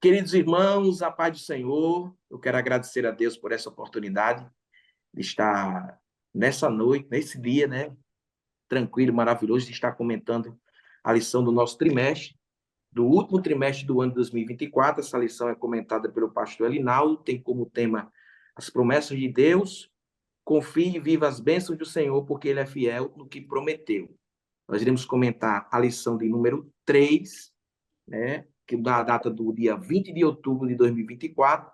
Queridos irmãos, a paz do Senhor, eu quero agradecer a Deus por essa oportunidade de estar nessa noite, nesse dia, né, tranquilo, maravilhoso, de estar comentando a lição do nosso trimestre, do último trimestre do ano de 2024. Essa lição é comentada pelo pastor Elinaldo, tem como tema as promessas de Deus. Confie e viva as bênçãos do Senhor, porque Ele é fiel no que prometeu. Nós iremos comentar a lição de número 3, né, que dá a data do dia 20 de outubro de 2024,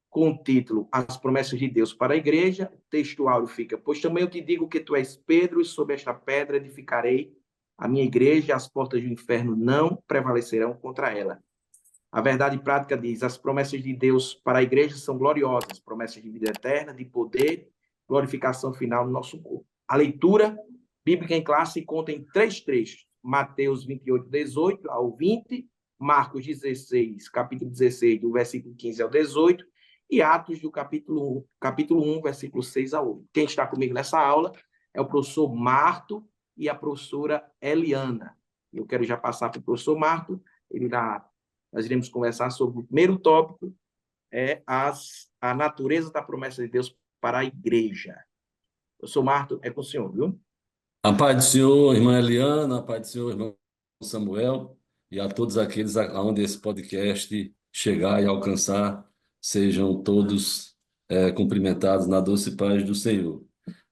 com o título As Promessas de Deus para a Igreja. O texto áureo fica: Pois também eu te digo que tu és Pedro, e sobre esta pedra edificarei a minha igreja, as portas do inferno não prevalecerão contra ela. A verdade prática diz: as promessas de Deus para a igreja são gloriosas, promessas de vida eterna, de poder, glorificação final no nosso corpo. A leitura bíblica em classe conta em 3 trechos: Mateus 28, 18 ao 20, Marcos 16, capítulo 16, do versículo 15 ao 18, e Atos do capítulo 1, versículo 6 ao 8. Quem está comigo nessa aula é o professor Marto e a professora Eliana. Eu quero já passar para o professor Marto, ele irá nós iremos conversar sobre o primeiro tópico, a natureza da promessa de Deus para a igreja. Eu sou Marto, é com o senhor, viu? A paz do Senhor, irmã Eliana, a paz do Senhor, irmão Samuel, e a todos aqueles aonde esse podcast chegar e alcançar, sejam todos cumprimentados na doce paz do Senhor.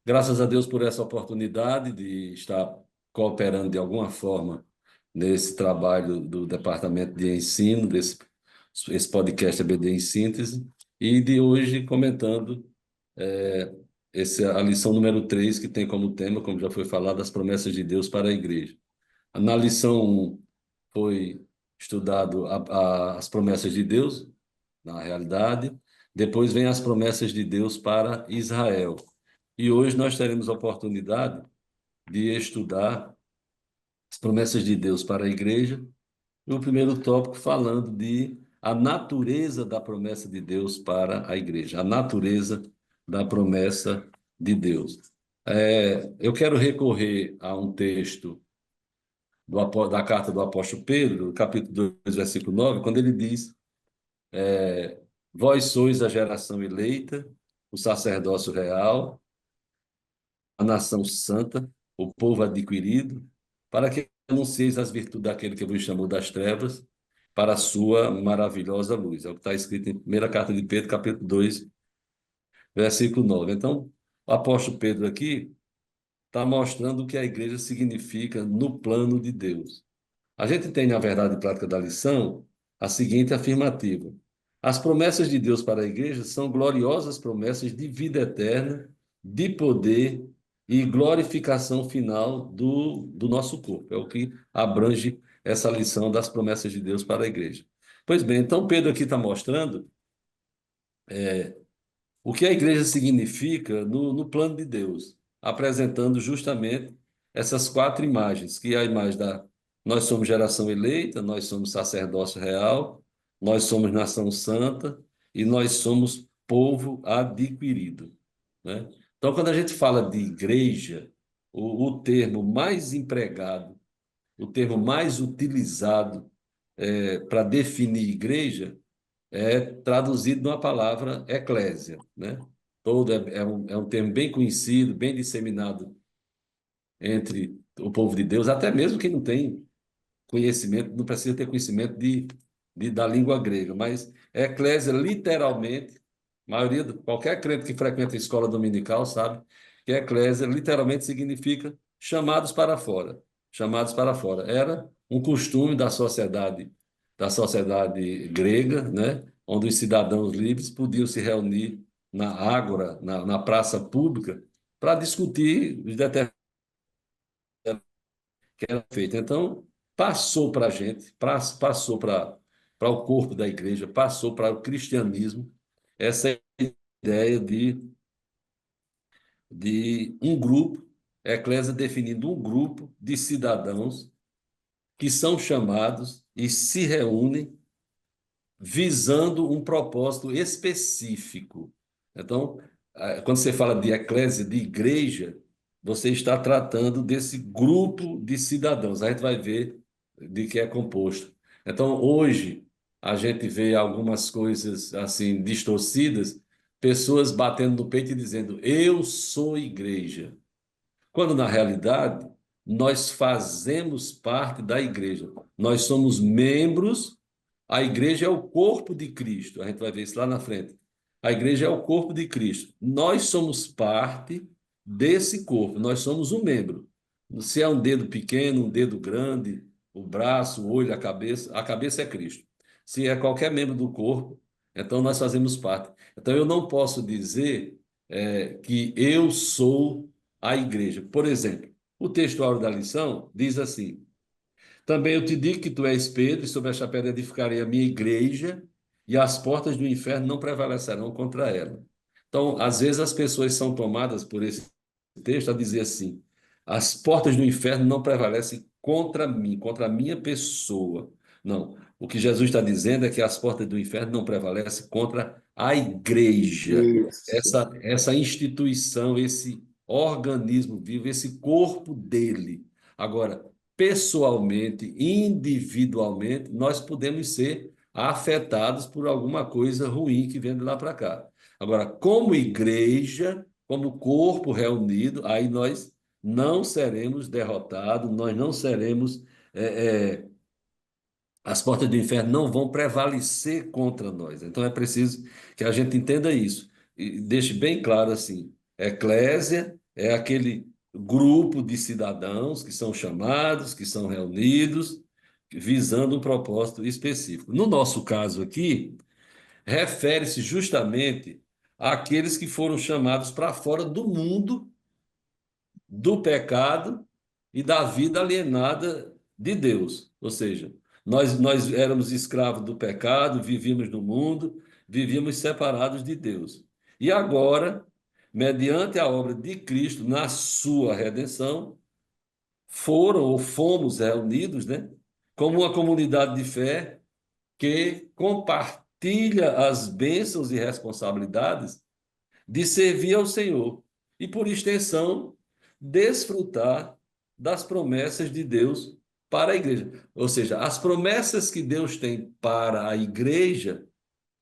Graças a Deus por essa oportunidade de estar cooperando de alguma forma nesse trabalho do Departamento de Ensino, esse podcast EBD em Síntese, e de hoje comentando é, essa é a lição número 3, que tem como tema, como já foi falado, as promessas de Deus para a igreja. Na lição 1 foi estudado as promessas de Deus, na realidade. Depois vem as promessas de Deus para Israel. E hoje nós teremos a oportunidade de estudar as promessas de Deus para a igreja, no primeiro tópico falando de a natureza da promessa de Deus para a igreja, a natureza da promessa de Deus. Eu quero recorrer a um texto da carta do apóstolo Pedro, capítulo 2, versículo 9, quando ele diz: Vós sois a geração eleita, o sacerdócio real, a nação santa, o povo adquirido, para que anuncieis as virtudes daquele que vos chamou das trevas para a sua maravilhosa luz. É o que está escrito em primeira carta de Pedro, capítulo 2, versículo 9. Então, o apóstolo Pedro aqui está mostrando o que a igreja significa no plano de Deus. A gente tem, na verdade, prática da lição, a seguinte afirmativa: as promessas de Deus para a igreja são gloriosas promessas de vida eterna, de poder e glorificação final do nosso corpo. É o que abrange essa lição das promessas de Deus para a igreja. Pois bem, então Pedro aqui está mostrando o que a igreja significa no plano de Deus, apresentando justamente essas 4 imagens, que é a imagem da nós somos geração eleita, nós somos sacerdócio real, nós somos nação santa e nós somos povo adquirido, né? Então, quando a gente fala de igreja, o termo mais empregado, o termo mais utilizado para definir igreja é traduzido numa palavra eclésia, né? Todo é um termo bem conhecido, bem disseminado entre o povo de Deus, até mesmo quem não tem conhecimento, não precisa ter conhecimento da língua grega, mas eclésia, literalmente, qualquer crente que frequenta a escola dominical sabe que eclésia literalmente significa chamados para fora. Chamados para fora. Era um costume da sociedade grega, né? Onde os cidadãos livres podiam se reunir na ágora, na praça pública, para discutir os determinados que era feito. Então, passou para a gente, passou para o corpo da igreja, passou para o cristianismo essa ideia de um grupo, a eclésia definindo um grupo de cidadãos que são chamados e se reúnem visando um propósito específico. Então, quando você fala de eclésia, de igreja, você está tratando desse grupo de cidadãos. A gente vai ver de que é composto. Então, hoje, a gente vê algumas coisas assim distorcidas, pessoas batendo no peito e dizendo: "Eu sou igreja", quando na realidade nós fazemos parte da igreja. Nós somos membros, a igreja é o corpo de Cristo. A gente vai ver isso lá na frente. A igreja é o corpo de Cristo. Nós somos parte desse corpo, nós somos um membro. Se é um dedo pequeno, um dedo grande, o braço, o olho, a cabeça é Cristo. Se é qualquer membro do corpo, então nós fazemos parte. Então eu não posso dizer que eu sou a igreja. Por exemplo, o textuário da lição diz assim: também eu te digo que tu és Pedro, e sobre esta pedra edificarei a minha igreja, e as portas do inferno não prevalecerão contra ela. Então, às vezes as pessoas são tomadas por esse texto a dizer assim: as portas do inferno não prevalecem contra mim, contra a minha pessoa. Não. O que Jesus está dizendo é que as portas do inferno não prevalecem contra a igreja, Isso. essa instituição, esse organismo vivo, esse corpo dele. Agora, pessoalmente, individualmente, nós podemos ser afetados por alguma coisa ruim que vem de lá para cá. Agora, como igreja, como corpo reunido, aí nós não seremos derrotados, nós não seremos. As portas do inferno não vão prevalecer contra nós. Então é preciso que a gente entenda isso. E deixe bem claro assim: eclésia é aquele grupo de cidadãos que são chamados, que são reunidos, visando um propósito específico. No nosso caso aqui, refere-se justamente àqueles que foram chamados para fora do mundo, do pecado e da vida alienada de Deus. Ou seja, nós éramos escravos do pecado, vivíamos no mundo, vivíamos separados de Deus. E agora, mediante a obra de Cristo na sua redenção, foram ou fomos reunidos, né, como uma comunidade de fé que compartilha as bênçãos e responsabilidades de servir ao Senhor e, por extensão, desfrutar das promessas de Deus para a igreja. Ou seja, as promessas que Deus tem para a igreja,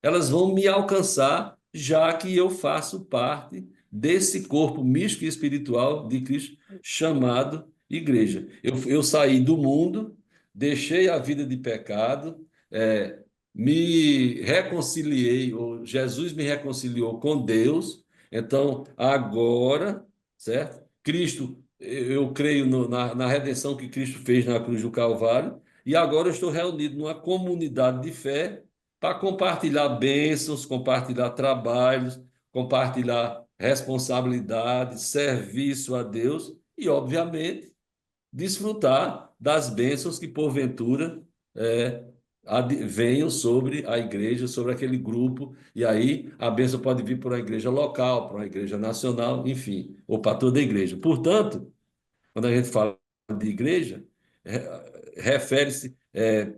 elas vão me alcançar, já que eu faço parte desse corpo místico e espiritual de Cristo chamado igreja. Eu saí do mundo, deixei a vida de pecado, me reconciliei, ou Jesus me reconciliou com Deus. Então, agora, certo? Cristo, eu creio na redenção que Cristo fez na cruz do Calvário, e agora eu estou reunido numa comunidade de fé para compartilhar bênçãos, compartilhar trabalhos, compartilhar responsabilidades, serviço a Deus e, obviamente, desfrutar das bênçãos que, porventura, é, venham sobre a igreja, sobre aquele grupo, e aí a bênção pode vir para uma igreja local, para uma igreja nacional, enfim, ou para toda a igreja. Portanto, quando a gente fala de igreja, refere-se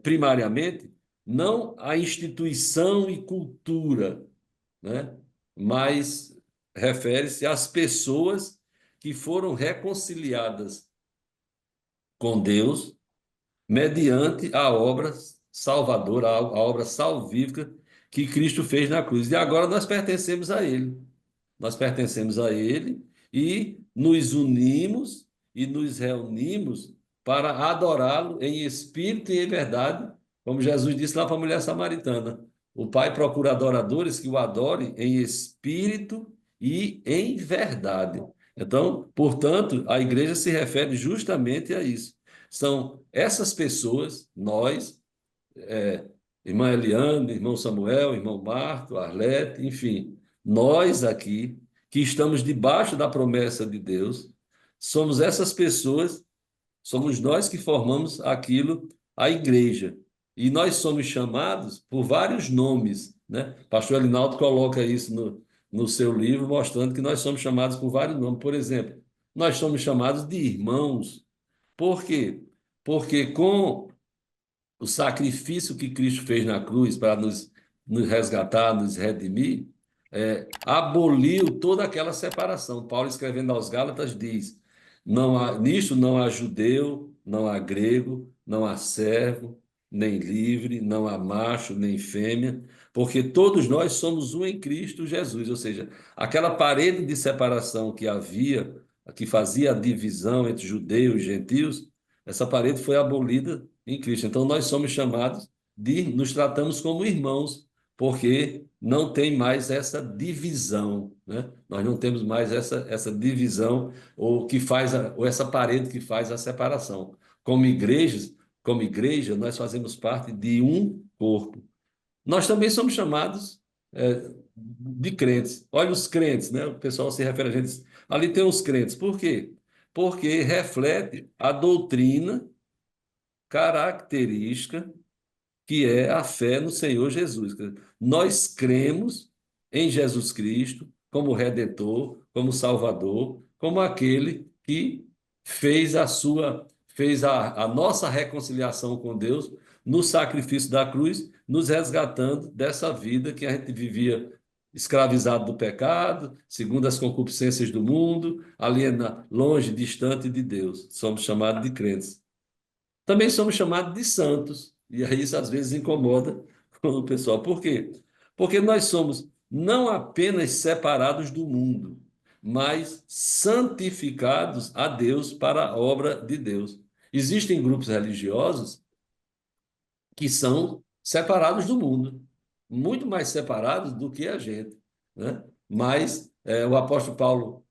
primariamente não à instituição e cultura, né? Mas refere-se às pessoas que foram reconciliadas com Deus mediante a obra salvadora, a obra salvífica que Cristo fez na cruz. E agora nós pertencemos a Ele. Nós pertencemos a Ele e nos unimos e nos reunimos para adorá-lo em espírito e em verdade, como Jesus disse lá para a mulher samaritana. O Pai procura adoradores que o adorem em espírito e em verdade. Então, portanto, a igreja se refere justamente a isso. São essas pessoas, nós, é, irmã Eliane, irmão Samuel, irmão Marco, Arlete, enfim, nós aqui, que estamos debaixo da promessa de Deus, somos essas pessoas, somos nós que formamos aquilo, a igreja. E nós somos chamados por vários nomes, né? Pastor Elinaldo coloca isso no seu livro, mostrando que nós somos chamados por vários nomes. Por exemplo, nós somos chamados de irmãos. Por quê? Porque com o sacrifício que Cristo fez na cruz para nos resgatar, nos redimir, aboliu toda aquela separação. Paulo, escrevendo aos Gálatas, diz: nisto não há judeu, não há grego, não há servo, nem livre, não há macho, nem fêmea, porque todos nós somos um em Cristo Jesus. Ou seja, aquela parede de separação que havia, que fazia a divisão entre judeus e gentios, essa parede foi abolida em Cristo. Então nós somos chamados nos tratamos como irmãos, porque não tem mais essa divisão, né? Nós não temos mais essa divisão ou que faz ou essa parede que faz a separação. Como igrejas, como igreja, nós fazemos parte de um corpo. Nós também somos chamados de crentes. Olha os crentes, né? O pessoal se refere a gente. Ali tem os crentes. Por quê? Porque reflete a doutrina característica que é a fé no Senhor Jesus. Nós cremos em Jesus Cristo como Redentor, como Salvador, como aquele que fez a nossa reconciliação com Deus no sacrifício da cruz, nos resgatando dessa vida que a gente vivia escravizado do pecado, segundo as concupiscências do mundo, longe, distante de Deus. Somos chamados de crentes. Também somos chamados de santos. E aí isso às vezes incomoda o pessoal. Por quê? Porque nós somos não apenas separados do mundo, mas santificados a Deus para a obra de Deus. Existem grupos religiosos que são separados do mundo, muito mais separados do que a gente, né? Mas o apóstolo Paulo,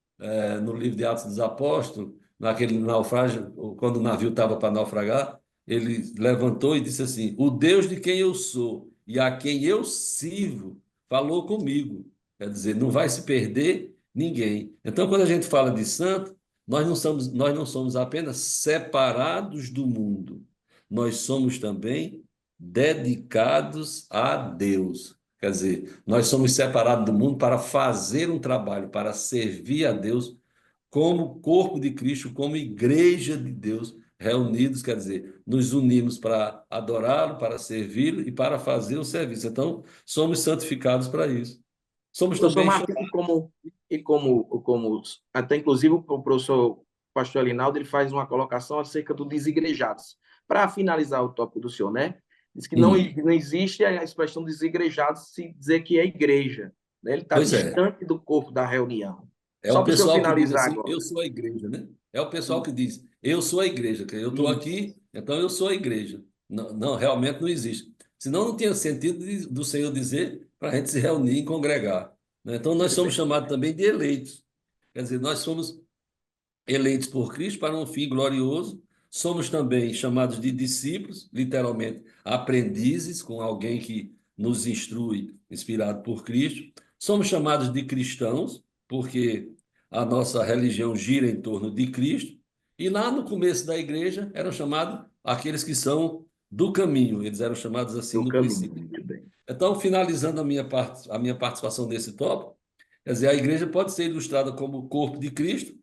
no livro de Atos dos Apóstolos, naquele naufrágio, quando o navio estava para naufragar, ele levantou e disse assim: O Deus de quem eu sou e a quem eu sirvo falou comigo. Quer dizer, não vai se perder ninguém. Então, quando a gente fala de santo, nós não somos apenas separados do mundo, nós somos também dedicados a Deus. Quer dizer, nós somos separados do mundo para fazer um trabalho, para servir a Deus como corpo de Cristo, como igreja de Deus, reunidos, quer dizer, nos unimos para adorá-lo, para servi-lo e para fazer o serviço. Então, somos santificados para isso. Somos Professor também Martins, como até inclusive o professor Pastor Alinaldo, ele faz uma colocação acerca dos desigrejados. Para finalizar o tópico do senhor, né? Diz que não existe a expressão desigrejados se dizer que é igreja, né? Ele está Pois é. distante do corpo da reunião. É Só o para o senhor pessoal que diz finalizar assim, agora. eu sou a igreja, né? É o pessoal que diz, eu sou a igreja, que eu estou Isso. aqui, então eu sou a igreja. Não, não, realmente não existe. Senão não tinha sentido do Senhor dizer para a gente se reunir e congregar, né? Então nós Pois somos é. chamados também de eleitos. Quer dizer, nós somos eleitos por Cristo para um fim glorioso. Somos também chamados de discípulos, literalmente aprendizes, com alguém que nos instrui, inspirado por Cristo. Somos chamados de cristãos, porque a nossa religião gira em torno de Cristo. E lá no começo da igreja eram chamados aqueles que são do caminho, eles eram chamados assim Do no caminho, princípio. muito bem. Então, finalizando a minha participação nesse tópico, quer dizer, a igreja pode ser ilustrada como o corpo de Cristo,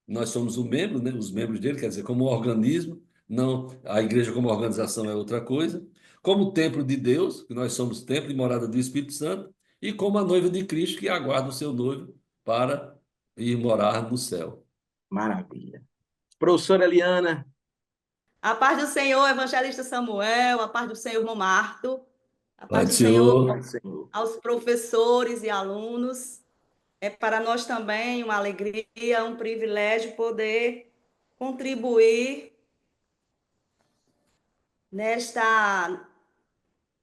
nós somos um membro, né? Os membros dele, quer dizer, como um organismo, não, a igreja como organização é outra coisa, como templo de Deus, que nós somos templo e morada do Espírito Santo, e como a noiva de Cristo que aguarda o seu noivo para ir morar no céu. Maravilha. Professora Eliana, A paz do Senhor, evangelista Samuel, a paz do Senhor, irmão Marto, a Pai paz do do Senhor Pai Senhor, Senhor. aos professores e alunos. É para nós também uma alegria, um privilégio poder contribuir nesta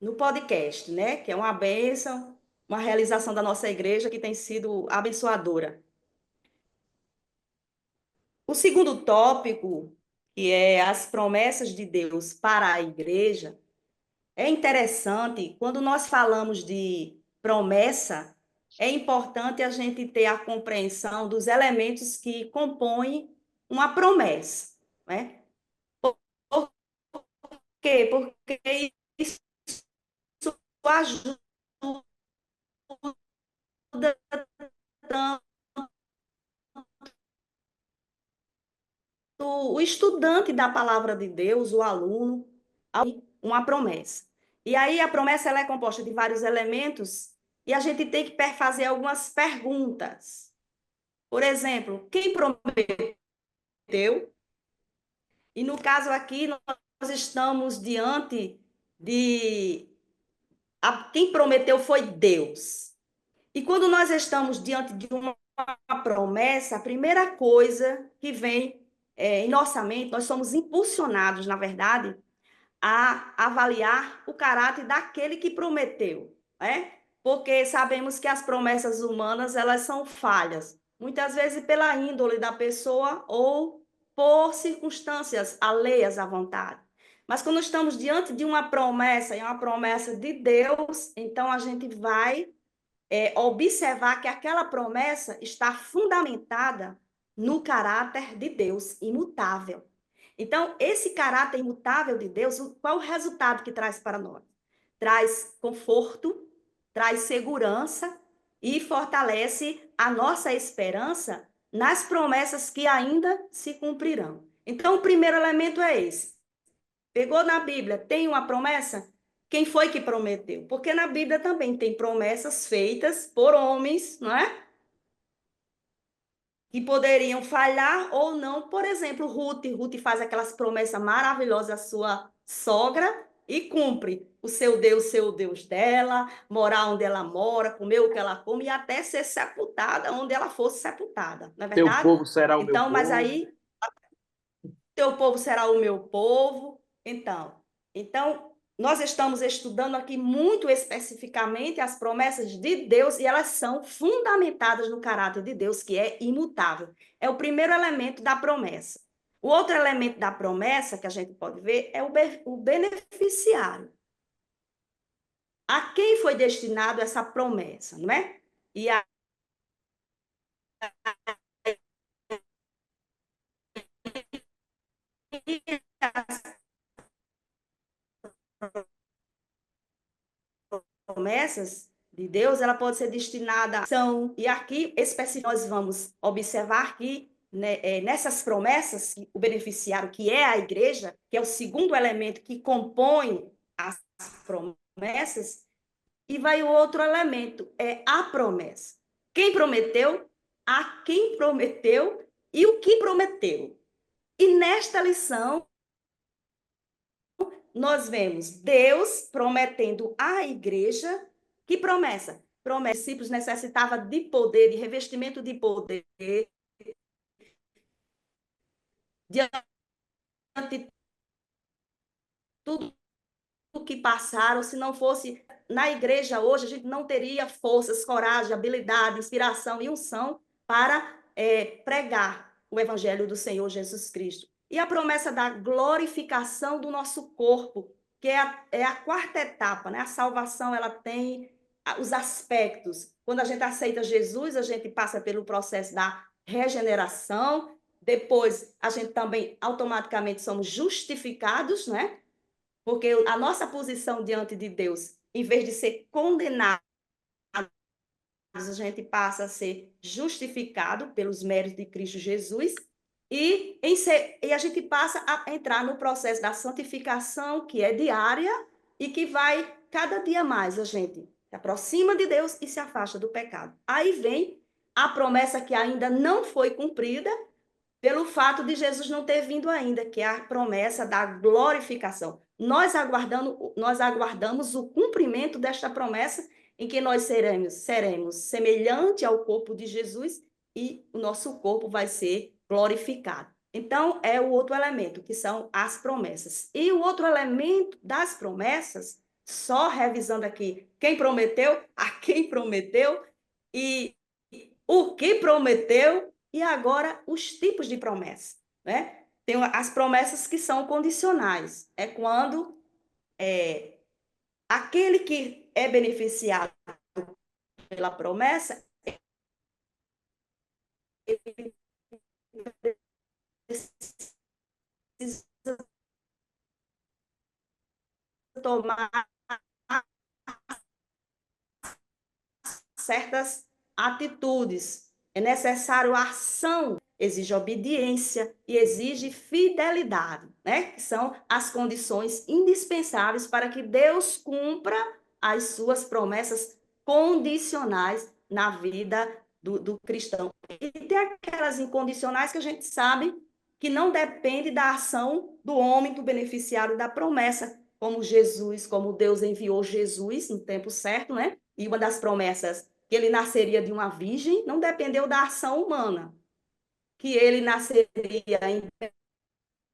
no podcast, né? Que é uma bênção, uma realização da nossa igreja que tem sido abençoadora. O segundo tópico, que é as promessas de Deus para a igreja, é interessante, quando nós falamos de promessa, é importante a gente ter a compreensão dos elementos que compõem uma promessa, né? Por quê? Porque isso ajuda tanto o estudante da palavra de Deus, o aluno, a uma promessa. E aí a promessa ela é composta de vários elementos e a gente tem que fazer algumas perguntas. Por exemplo, quem prometeu? E no caso aqui, nós estamos diante Quem prometeu foi Deus. E quando nós estamos diante de uma promessa, a primeira coisa que vem em nossa mente, nós somos impulsionados, na verdade, a avaliar o caráter daquele que prometeu, né? Porque sabemos que as promessas humanas, elas são falhas, muitas vezes pela índole da pessoa ou por circunstâncias alheias à vontade. Mas quando estamos diante de uma promessa, e uma promessa de Deus, então a gente vai observar que aquela promessa está fundamentada no caráter de Deus, imutável. Então, esse caráter imutável de Deus, qual é o resultado que traz para nós? Traz conforto, traz segurança e fortalece a nossa esperança nas promessas que ainda se cumprirão. Então, o primeiro elemento é esse. Pegou na Bíblia, tem uma promessa? Quem foi que prometeu? Porque na Bíblia também tem promessas feitas por homens, não é? Que poderiam falhar ou não. Por exemplo, Ruth faz aquelas promessas maravilhosas à sua sogra e cumpre. O seu Deus dela, morar onde ela mora, comer o que ela come e até ser sepultada onde ela fosse sepultada, não é Teu verdade? povo será o meu Então, mas povo. aí, teu povo será o meu povo. Então, nós estamos estudando aqui muito especificamente as promessas de Deus e elas são fundamentadas no caráter de Deus, que é imutável. É o primeiro elemento da promessa. O outro elemento da promessa que a gente pode ver é o beneficiário. A quem foi destinado essa promessa, não é? E a promessas de Deus, ela pode ser destinada a ação. E aqui, nós vamos observar que nessas promessas, o beneficiário, que é a igreja, que é o segundo elemento que compõe as promessas, e vai o outro elemento, é a promessa. Quem prometeu, a quem prometeu e o que prometeu. E nesta lição, nós vemos Deus prometendo à igreja, que promessa? Promessa, discípulos necessitava de poder, de revestimento de poder, diante de tudo o que passaram. Se não fosse na igreja hoje, a gente não teria forças, coragem, habilidade, inspiração e unção para pregar o evangelho do Senhor Jesus Cristo. E a promessa da glorificação do nosso corpo, que é a quarta etapa, né? A salvação, ela tem os aspectos. Quando a gente aceita Jesus, a gente passa pelo processo da regeneração, depois a gente também automaticamente somos justificados, né? Porque a nossa posição diante de Deus, em vez de ser condenado, a gente passa a ser justificado pelos méritos de Cristo Jesus e a gente passa a entrar no processo da santificação, que é diária e que vai cada dia mais a gente se aproxima de Deus e se afasta do pecado. Aí vem a promessa que ainda não foi cumprida pelo fato de Jesus não ter vindo ainda, que é a promessa da glorificação. Nós aguardamos o cumprimento desta promessa em que nós seremos semelhante ao corpo de Jesus e o nosso corpo vai ser glorificado. Então, é o outro elemento, que são as promessas. E o outro elemento das promessas, só revisando aqui, quem prometeu, a quem prometeu e o que prometeu e agora os tipos de promessa, né? Tem as promessas que são condicionais. É quando aquele que é beneficiado pela promessa, ele precisa tomar certas atitudes. É necessário a ação, exige obediência e exige fidelidade, né? Que são as condições indispensáveis para que Deus cumpra as suas promessas condicionais na vida do cristão. E tem aquelas incondicionais que a gente sabe que não depende da ação do homem, do beneficiário da promessa, como Jesus, como Deus enviou Jesus no tempo certo, né? E uma das promessas que ele nasceria de uma virgem não dependeu da ação humana, que ele nasceria em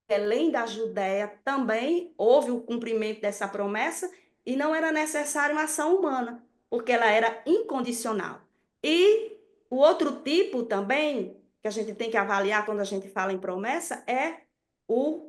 Belém da Judéia, também houve o cumprimento dessa promessa e não era necessária uma ação humana, porque ela era incondicional. E o outro tipo também, que a gente tem que avaliar quando a gente fala em promessa, é o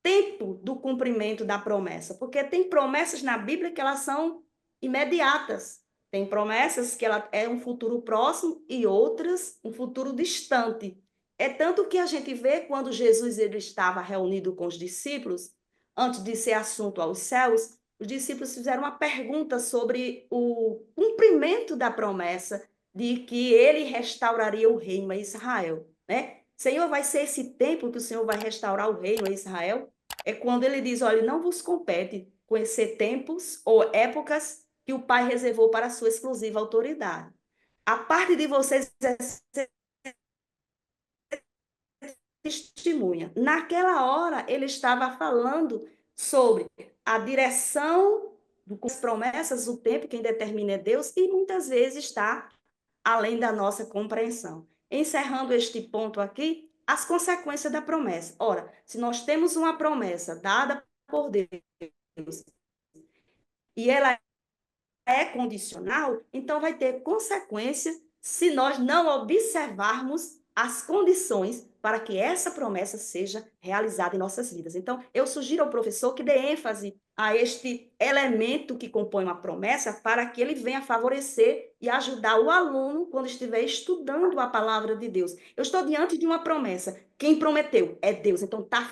tempo do cumprimento da promessa, porque tem promessas na Bíblia que elas são imediatas. Tem promessas que ela é um futuro próximo e outras um futuro distante. É tanto que a gente vê quando Jesus ele estava reunido com os discípulos, antes de ser assunto aos céus, os discípulos fizeram uma pergunta sobre o cumprimento da promessa de que ele restauraria o reino a Israel, né? Senhor, vai ser esse tempo que o Senhor vai restaurar o reino a Israel? É quando ele diz, olha, não vos compete conhecer tempos ou épocas que o Pai reservou para a sua exclusiva autoridade. A parte de vocês é ser testemunha. Naquela hora, ele estava falando sobre a direção das promessas, o tempo, quem determina é Deus, e muitas vezes está além da nossa compreensão. Encerrando este ponto aqui, as consequências da promessa. Ora, se nós temos uma promessa dada por Deus e ela é condicional, então vai ter consequência se nós não observarmos as condições para que essa promessa seja realizada em nossas vidas. Então, eu sugiro ao professor que dê ênfase a este elemento que compõe uma promessa para que ele venha favorecer e ajudar o aluno quando estiver estudando a palavra de Deus. Eu estou diante de uma promessa. Quem prometeu é Deus. Então, está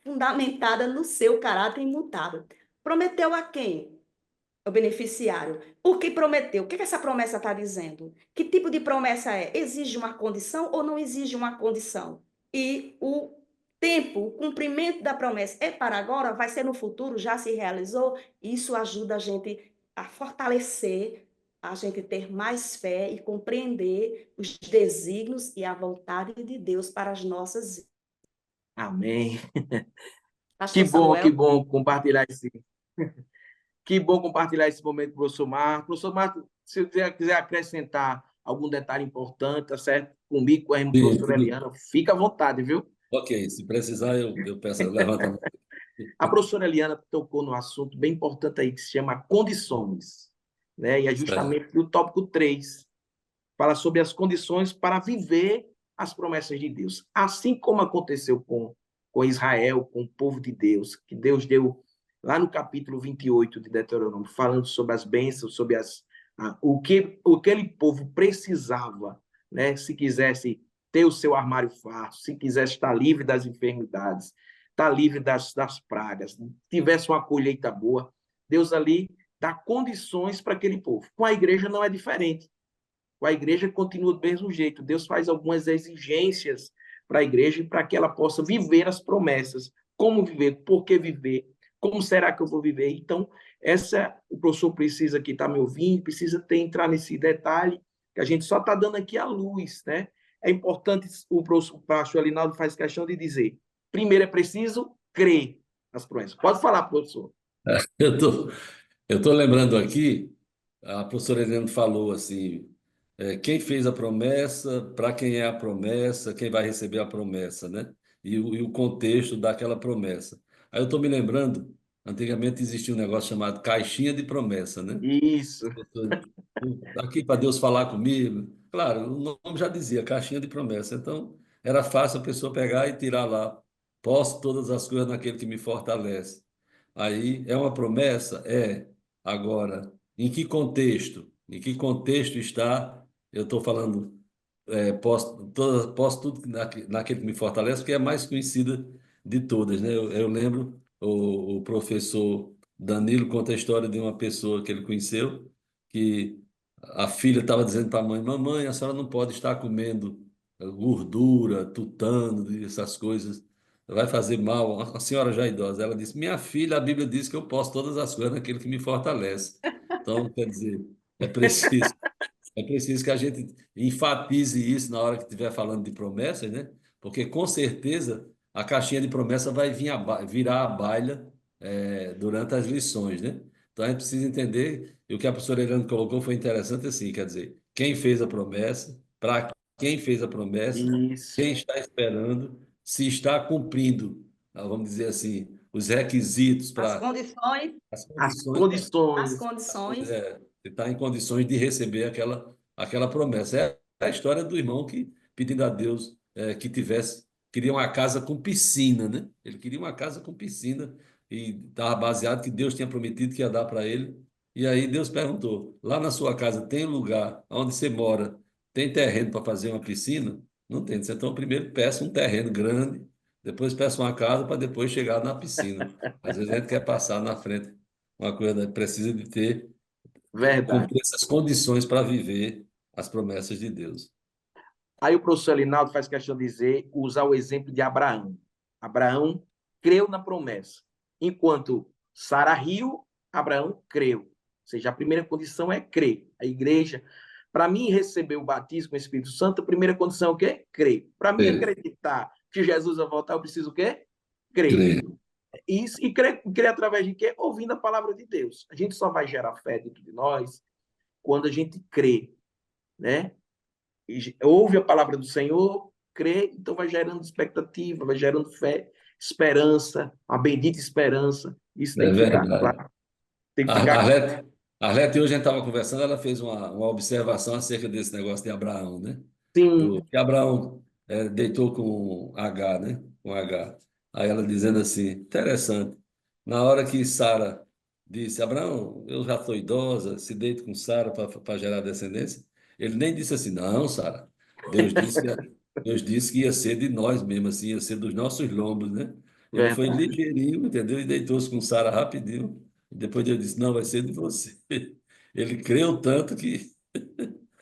fundamentada no seu caráter imutável. Prometeu a quem? O beneficiário. O que prometeu? O que essa promessa está dizendo? Que tipo de promessa é? Exige uma condição ou não exige uma condição? E o tempo, o cumprimento da promessa é para agora? Vai ser no futuro? Já se realizou? Isso ajuda a gente a fortalecer, a gente ter mais fé e compreender os desígnios e a vontade de Deus para as nossas vidas. Amém. Pastor Que Samuel? bom compartilhar esse, que bom compartilhar esse momento com o professor Marco. Professor Marco, se você quiser acrescentar algum detalhe importante, tá certo? Comigo, com a Sim, professora Eliana, fica à vontade, viu? ok, se precisar, eu peço, eu levanto a mão. A professora Eliana tocou num assunto bem importante aí, que se chama condições, né? E é Certo. justamente o tópico 3, fala sobre as condições para viver as promessas de Deus. Assim como aconteceu com Israel, com o povo de Deus, que Deus deu lá no capítulo 28 de Deuteronômio, falando sobre as bênçãos, sobre o que aquele povo precisava, né? Se quisesse ter o seu armário farto, se quisesse estar livre das enfermidades, estar livre das pragas, tivesse uma colheita boa, Deus ali dá condições para aquele povo. Com a igreja não é diferente. A igreja continua do mesmo jeito. Deus faz algumas exigências para a igreja para que ela possa viver as promessas. Como viver? Por que viver? Como será que eu vou viver? Então, o professor precisa que está me ouvindo, precisa entrar nesse detalhe, que a gente só está dando aqui a luz, né? É importante, o pastor Alinaldo faz questão de dizer, primeiro é preciso crer nas promessas. Pode falar, professor. Eu tô, eu tô lembrando aqui, a professora Helena falou assim, quem fez a promessa, para quem é a promessa, quem vai receber a promessa, né? E o contexto daquela promessa. Aí eu estou me lembrando, antigamente existia um negócio chamado caixinha de promessa, né? Isso. Aqui para Deus falar comigo. Claro, o nome já dizia, caixinha de promessa. Então, era fácil a pessoa pegar e tirar lá. Posso todas as coisas naquele que me fortalece. Aí, é uma promessa? É. Agora, em que contexto? Em que contexto está? Eu estou falando, posso tudo naquele que me fortalece, porque é a mais conhecida de todas, né? Eu lembro, o professor Danilo conta a história de uma pessoa que ele conheceu, que a filha estava dizendo para a mãe: Mamãe, a senhora não pode estar comendo gordura, tutano, essas coisas, vai fazer mal. A senhora já é idosa. Ela disse: Minha filha, a Bíblia diz que eu posso todas as coisas naquele que me fortalece. Então, quer dizer, é preciso, é preciso que a gente enfatize isso na hora que estiver falando de promessas, né? Porque com certeza a caixinha de promessa vai virar a baila durante as lições, né? Então a gente precisa entender, e o que a professora Eliane colocou foi interessante assim, quer dizer, quem fez a promessa, para quem fez a promessa, Isso. quem está esperando, se está cumprindo, vamos dizer assim, os requisitos As para condições, as As condições para as condições. condições. você está em condições de receber aquela promessa. É a história do irmão que pedindo a Deus que tivesse, queria uma casa com piscina, né? Ele queria uma casa com piscina e estava baseado que Deus tinha prometido que ia dar para ele. E aí Deus perguntou: lá na sua casa tem lugar onde você mora? Tem terreno para fazer uma piscina? Não tem. Então, primeiro peça um terreno grande, depois peça uma casa para depois chegar na piscina. Às vezes a gente quer passar na frente uma coisa, né? Precisa de ter, Verdade. cumprir essas condições para viver as promessas de Deus. Aí o professor Elinaldo faz questão de dizer, usar o exemplo de Abraão. Abraão creu na promessa. Enquanto Sara riu, Abraão creu. Ou seja, a primeira condição é crer. A igreja, para mim receber o batismo com o Espírito Santo, a primeira condição é o quê? Crer. Para mim Crer, acreditar que Jesus vai voltar, eu preciso o quê? Crer. crer. Isso, e crer através de quê? Ouvindo a palavra de Deus. A gente só vai gerar fé dentro de nós quando a gente crê, né? Ouve a palavra do Senhor, crê, então vai gerando expectativa, vai gerando fé, esperança, a bendita esperança. Isso tem É que ficar verdade. claro. Tem que A ficar claro. Arlete, hoje a gente estava conversando, ela fez uma observação acerca desse negócio de Abraão, né? Sim, Que Abraão deitou com H, né? Com H. Aí ela dizendo assim, interessante. Na hora que Sara disse, Abraão, eu já estou idosa, se deito com Sara para gerar descendência, ele nem disse assim, não, Sara. Deus disse que, Deus disse que ia ser de nós mesmo, assim, ia ser dos nossos lombos, né? Ele foi verdade, ligeirinho, entendeu? E deitou-se com Sara rapidinho. Depois Deus disse, não, vai ser de você. Ele creu tanto que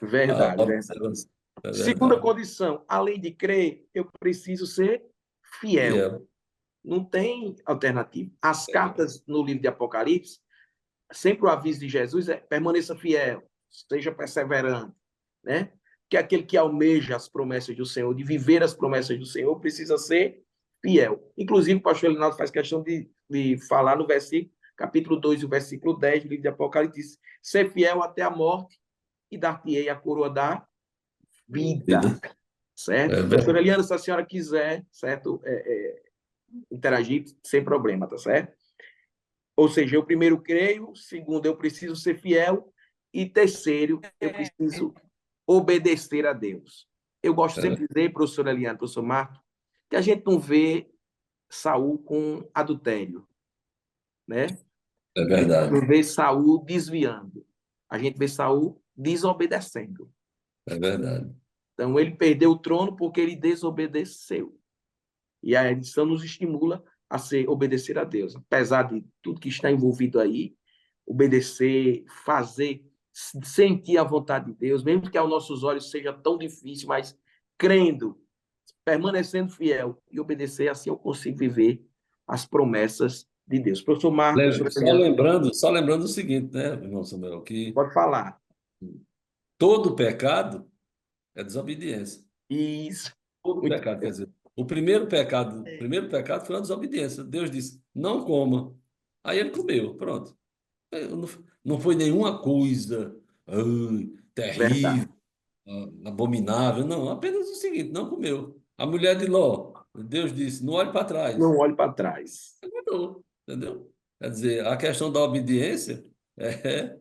a verdade, verdade. observação é Segunda verdade. condição, além de crer, eu preciso ser fiel. Fiel. Não tem alternativa. As cartas no livro de Apocalipse, sempre o aviso de Jesus é permaneça fiel, seja perseverante, né? Que aquele que almeja as promessas do Senhor, de viver as promessas do Senhor, precisa ser fiel. Inclusive, o pastor Elinaldo faz questão de falar no versículo, capítulo 2, o versículo 10 do livro de Apocalipse, diz, ser fiel até a morte e dar-te-ei a coroa da vida, Vida. certo? É Professora verdade. Eliana, se a senhora quiser, certo, interagir, sem problema, tá certo? Ou seja, eu primeiro creio, segundo, eu preciso ser fiel, e terceiro, eu preciso obedecer a Deus. Eu gosto É, sempre de dizer, professor Eliane, professor Marco, que a gente não vê Saul com adultério, né? é A gente verdade. não vê Saul desviando. A gente vê Saul desobedecendo. É verdade. Então, ele perdeu o trono porque ele desobedeceu. E a edição nos estimula a ser obedecer a Deus. Apesar de tudo que está envolvido aí, obedecer, fazer, sentir a vontade de Deus, mesmo que aos nossos olhos seja tão difícil, mas crendo, permanecendo fiel e obedecer, assim eu consigo viver as promessas de Deus. Professor Marcos, Só lembrando o seguinte, né, irmão Samuel, que pode falar. todo pecado é desobediência. Isso, Todo muito pecado, quer dizer, o primeiro pecado foi uma desobediência. Deus disse, não coma. Aí ele comeu, pronto. Não, não foi nenhuma coisa verdade. terrível, abominável, não. Apenas o seguinte, não comeu. A mulher de Ló, Deus disse, não olhe para trás. Não olhe para trás. Não, entendeu? Quer dizer, a questão da obediência é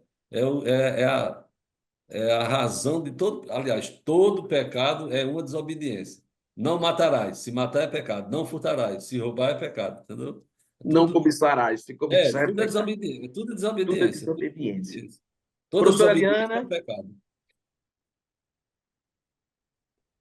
a razão de todo. Aliás, todo pecado é uma desobediência. Não matarás. Se matar é pecado. Não furtarás. Se roubar é pecado. Entendeu? Não Tudo cobiçarás. Se cobiçar, é tudo é pecado. desobediência. Tudo é Tudo é desobediência. Tudo é desobediência. desobediência. Toda Professora desobediência é Eliana, pecado.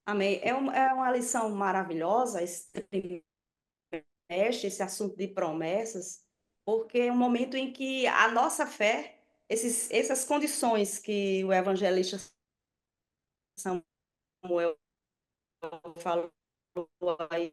Amém. É uma lição maravilhosa esse trimestre, esse assunto de promessas, porque é um momento em que a nossa fé, essas condições que o evangelista Samuel falou aí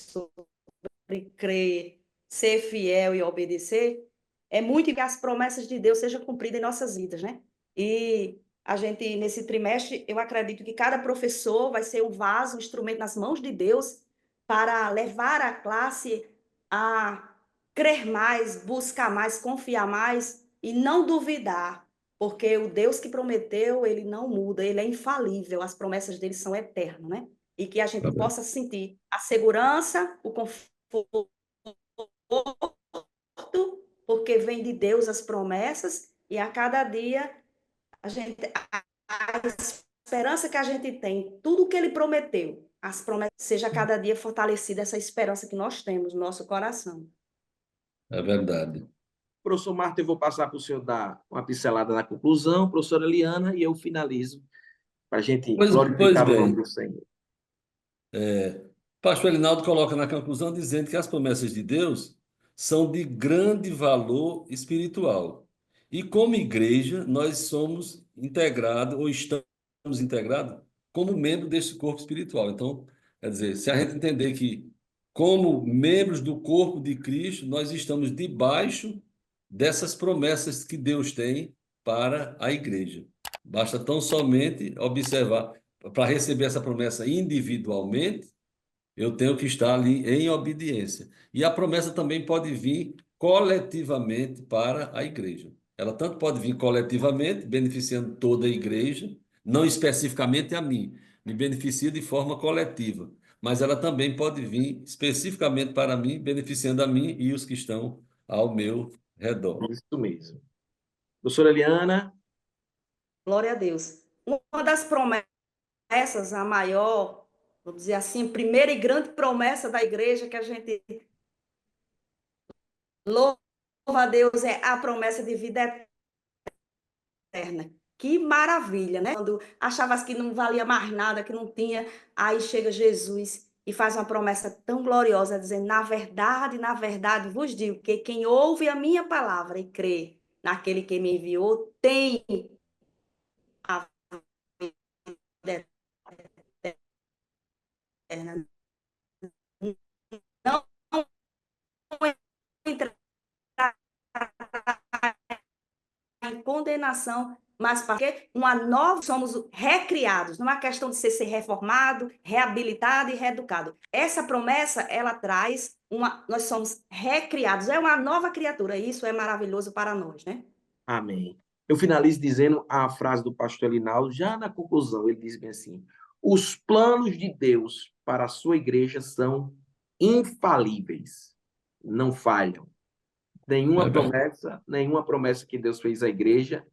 sobre crer, ser fiel e obedecer, é muito que as promessas de Deus sejam cumpridas em nossas vidas, né? E a gente, nesse trimestre, eu acredito que cada professor vai ser um vaso, um instrumento nas mãos de Deus para levar a classe a crer mais, buscar mais, confiar mais e não duvidar, porque o Deus que prometeu, ele não muda, ele é infalível, as promessas dele são eternas, né? E que a gente possa sentir a segurança, o conforto, porque vem de Deus as promessas, e a cada dia a esperança que a gente tem, tudo que ele prometeu, as promessas, seja cada dia fortalecida essa esperança que nós temos no nosso coração. É verdade. Professor Marta, eu vou passar para o senhor dar uma pincelada na conclusão, professora Eliana, e eu finalizo para a gente Pois glorificar o nome bem, do Senhor. pastor Elinaldo coloca na conclusão dizendo que as promessas de Deus são de grande valor espiritual. E como igreja, nós somos integrados, ou estamos integrados, como membro desse corpo espiritual. Então, quer dizer, se a gente entender que, como membros do corpo de Cristo, nós estamos debaixo dessas promessas que Deus tem para a igreja. Basta tão somente observar, para receber essa promessa individualmente, eu tenho que estar ali em obediência. E a promessa também pode vir coletivamente para a igreja. Ela tanto pode vir coletivamente, beneficiando toda a igreja, não especificamente a mim, me beneficia de forma coletiva. Mas ela também pode vir especificamente para mim, beneficiando a mim e os que estão ao meu redor. Isso mesmo. Professora Eliana, Glória a Deus. Uma das promessas, a maior, vou dizer assim, primeira e grande promessa da igreja que a gente louva a Deus é a promessa de vida eterna. Que maravilha, né? Quando achavas que não valia mais nada, que não tinha, aí chega Jesus e faz uma promessa tão gloriosa, dizendo: na verdade, vos digo que quem ouve a minha palavra e crê naquele que me enviou tem a vida eterna. Não entra em condenação, mas porque uma nova somos recriados, não é uma questão de ser reformado, reabilitado e reeducado. Essa promessa, ela traz nós somos recriados, é uma nova criatura, e isso é maravilhoso para nós, né? amém. Eu finalizo dizendo a frase do pastor Elinaldo, já na conclusão, ele diz bem assim: os planos de Deus para a sua igreja são infalíveis, não falham. É verdade. Nenhuma promessa que Deus fez à igreja,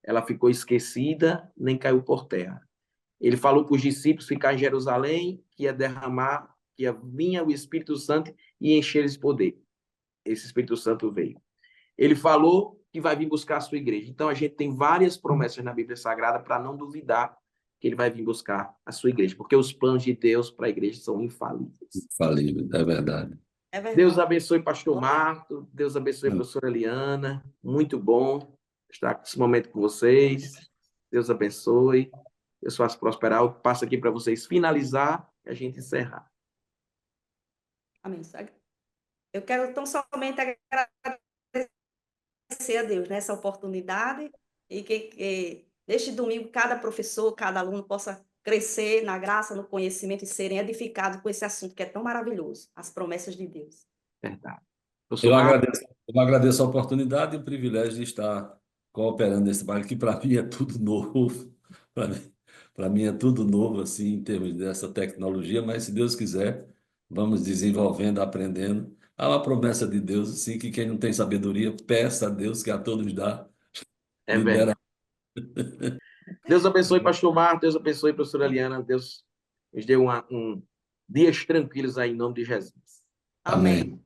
ela ficou esquecida, nem caiu por terra. Ele falou para os discípulos ficar em Jerusalém, que ia derramar, que ia vinha o Espírito Santo e encher eles de poder. Esse Espírito Santo veio. Ele falou que vai vir buscar a sua igreja. Então a gente tem várias promessas na Bíblia Sagrada para não duvidar que ele vai vir buscar a sua igreja, porque os planos de Deus para a igreja são infalíveis. Falível, é verdade. É Deus verdade. abençoe pastor Marto, Deus abençoe a professora Eliana. Muito bom estar nesse momento com vocês. Deus abençoe. Deus faça prosperar. Eu passo aqui para vocês finalizar e a gente encerrar. Amém. Eu quero tão somente agradecer a Deus nessa oportunidade e que neste domingo cada professor, cada aluno possa crescer na graça, no conhecimento e serem edificados com esse assunto que é tão maravilhoso, as promessas de Deus. Verdade. Professor Marco, Eu agradeço a oportunidade e o privilégio de estar cooperando nesse trabalho, que para mim é tudo novo. Para mim é tudo novo, assim, em termos dessa tecnologia, mas se Deus quiser, vamos desenvolvendo, aprendendo. Há uma promessa de Deus, assim, que quem não tem sabedoria, peça a Deus, que a todos dá, é libera. verdade. Deus abençoe pastor Marco, Deus abençoe professora Eliana. Deus nos dê dias tranquilos aí em nome de Jesus. Amém.